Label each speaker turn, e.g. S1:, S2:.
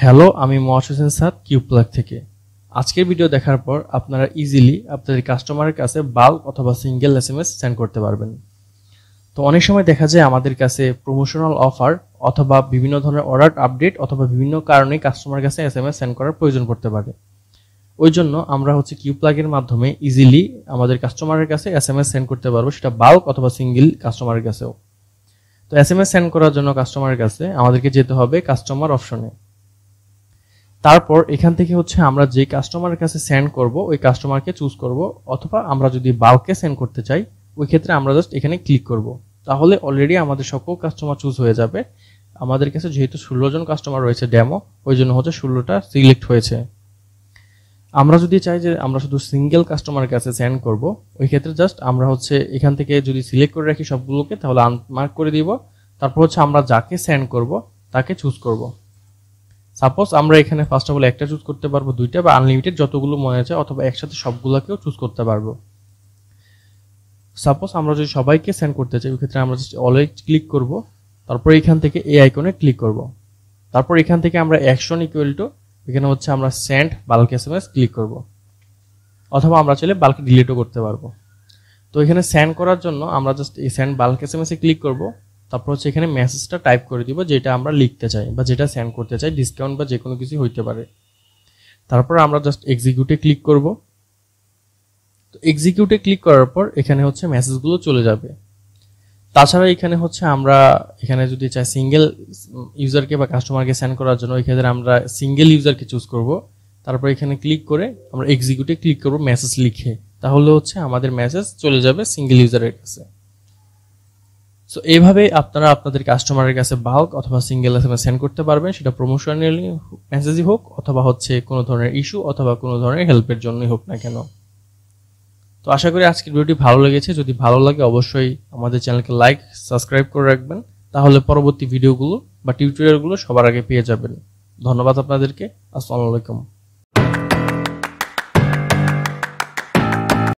S1: Hello, আমি মোয়াজ হোসেন সাদ কিউপ্লাগ থেকে। আজকের ভিডিও দেখার পর আপনারা ইজিলি আপনাদের কাস্টমারের কাছে বাল্ক অথবা সিঙ্গেল এসএমএস সেন্ড করতে পারবেন। তো অনেক সময় দেখা যায় আমাদের কাছে প্রমোশনাল অফার অথবা বিভিন্ন ধরনের অর্ডার আপডেট অথবা বিভিন্ন কারণে কাস্টমারের কাছে এসএমএস সেন্ড করার প্রয়োজন পড়তে পারে। ওই জন্য আমরা কিউপ্লাগের মাধ্যমে ইজিলি আমাদের কাস্টমারের কাছে এসএমএস সেন্ড করতে পারবো, সেটা বাল্ক অথবা সিঙ্গেল কাস্টমারের কাছেও। তো এসএমএস সেন্ড করার জন্য কাস্টমারের কাছে আমাদেরকে যেতে হবে কাস্টমার অপশনে। তারপর এখান থেকে আমরা যে কাস্টমারের কাছে সেন্ড করব ওই কাস্টমারকে চুজ করব, অথবা আমরা যদি বাল্কে সেন্ড করতে চাই ওই ক্ষেত্রে আমরা জাস্ট এখানে ক্লিক করব। তাহলে অলরেডি আমাদের সকল কাস্টমার চুজ হয়ে যাবে। আমাদের কাছে যেহেতু 16 জন কাস্টমার রয়েছে ডেমো, ওই জন্য 16টা সিলেক্ট হয়েছে। আমরা যদি চাই যে আমরা শুধু সিঙ্গেল কাস্টমারের কাছে সেন্ড করব, ওই ক্ষেত্রে জাস্ট আমরা এখান থেকে যদি সিলেক্ট করে রাখি সবগুলোকে, তাহলে আনমার্ক করে দিব। তারপর আমরা যাকে সেন্ড করব তাকে চুজ করব। সাপোজ আমরা এখানে ফার্স্ট অফ অল একটা চুজ করতে পারবো, দুইটা বা আনলিমিটেড যতগুলো মনে চায়, অথবা একসাথে সবগুলোকেও চুজ করতে পারবো। সাপোজ আমরা যদি সবাইকে সেন্ড করতে চাই ওই ক্ষেত্রে আমরা জাস্ট অলওয়েজ ক্লিক করব। তারপর এখান থেকে এই আইকনে ক্লিক করব। তারপর এখান থেকে আমরা অ্যাকশন ইকুয়াল টু এখানে আমরা সেন্ড বাল্ক এসএমএস ক্লিক করব, অথবা আমরা চাইলে বাল্ক ডিলিটও করতে পারবো। তো এখানে সেন্ড করার জন্য আমরা জাস্ট এই সেন্ড বাল্ক এসএমএস এ ক্লিক করব। তারপর এখানে মেসেজটা টাইপ করে দিব যেটা আমরা লিখতে চাই বা যেটা সেন্ড করতে চাই, ডিসকাউন্ট বা যে কোনো কিছু হইতে পারে। তারপর আমরা জাস্ট এক্সিকিউটে ক্লিক করব। তো এক্সিকিউটে ক্লিক করার পর এখানে মেসেজগুলো চলে যাবে। তাছাড়া এখানে আমরা এখানে যদি চাই সিঙ্গেল ইউজারকে বা কাস্টমারকে সেন্ড করার জন্য, ওই ক্ষেত্রে আমরা সিঙ্গেল ইউজারকে চুজ করব। তারপর এখানে ক্লিক করে আমরা এক্সিকিউটে ক্লিক করব মেসেজ লিখে, তাহলে আমাদের মেসেজ চলে যাবে সিঙ্গেল ইউজারের কাছে। সো এইভাবে আপনারা আপনাদের কাস্টমারের কাছে বাল্ক অথবা সিঙ্গেল এসএমএস সেন্ড করতে পারবেন, সেটা প্রমোশনাল মেসেজই হোক অথবা কোনো ধরনের ইস্যু অথবা কোনো ধরনের হেল্পের জন্যই হোক না কেন। তো আশা করি আজকের ভিডিওটি ভালো লেগেছে। যদি ভালো লাগে অবশ্যই আমাদের চ্যানেলকে লাইক সাবস্ক্রাইব করে রাখবেন, তাহলে পরবর্তী ভিডিওগুলো বা টিউটোরিয়ালগুলো সবার আগে পেয়ে যাবেন। ধন্যবাদ আপনাদেরকে। আসসালামু আলাইকুম।